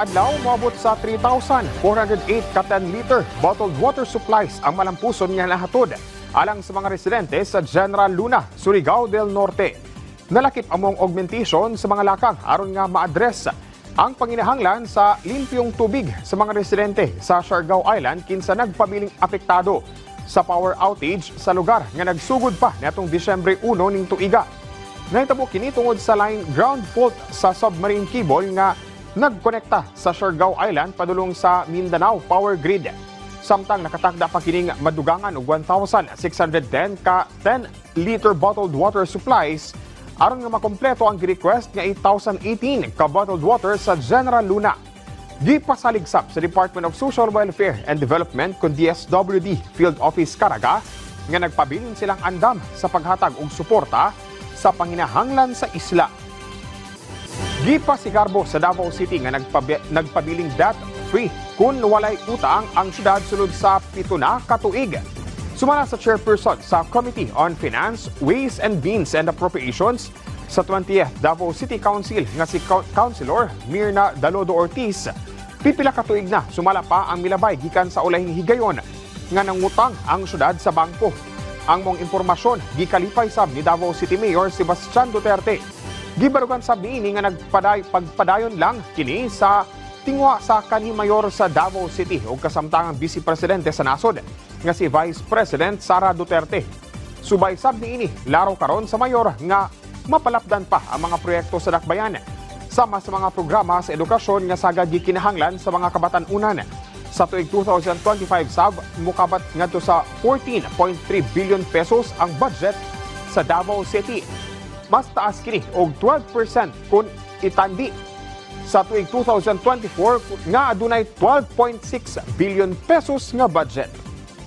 adlaw moabot sa 3,408 ka 10-liter bottled water supplies ang malampuson nga nahatod alang sa mga residente sa General Luna, Surigao del Norte. Nalakip among augmentation sa mga lakang aron nga ma-address ang panginahanglan sa limpyong tubig sa mga residente sa Siargao Island kinsa nagpabiling apektado sa power outage sa lugar nga nagsugod pa netong Disyembre 1 ning tuiga. Nahitabo kini tungod sa line ground fault sa submarine cable nga nagkonekta sa Siargao Island padulong sa Mindanao Power Grid. Samtang nakatakda pa kining madugangan og 1,610 ka 10-liter bottled water supplies aron nga makompleto ang gi-request nga 8,018 ka bottled water sa General Luna. Gipasaligsab sa Department of Social Welfare and Development kun DSWD Field Office Caraga nga nagpabilin silang andam sa paghatag og suporta sa panginahanglan sa isla. Gipasigarbo sa Davao City nga nagpabiling debt-free kung walay utang ang syudad sulod sa 7 na ka tuig. Sumala sa chairperson sa Committee on Finance, Ways and Means and Appropriations sa 20th Davao City Council nga si Councilor Mirna Dalodo Ortiz, pipila ka tuig na sumala pa ang milabay gikan sa ulahing higayon nga nangutang ang syudad sa bangko. Ang mong impormasyon gikalipay sab ni Davao City Mayor Sebastian Duterte. Gibarugan sab niini nga pagpadayon lang kini sa tingwa sa kanhi mayor sa Davao City ug kasamtangang Vice Presidente sa nasod nga si Vice President Sara Duterte. Subay sab niini laro karon sa mayor nga mapalapdan pa ang mga proyekto sa dakbayan sama sa mga programa sa edukasyon nga sagad gikinahanglan sa mga kabatan-unan. Sa tuig 2025 sab mukabat ngadto sa 14.3 billion pesos ang budget sa Davao City. Mas taas kini og 12% kung itandi sa tuig 2024 nga adunay 12.6 billion pesos nga budget.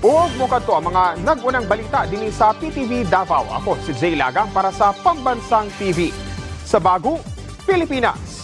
Ug mo kadto ang mga nag-unang balita dinhi sa PTV Davao. Ako si Jay Lagang para sa Pambansang TV. Sa Bagong Pilipinas.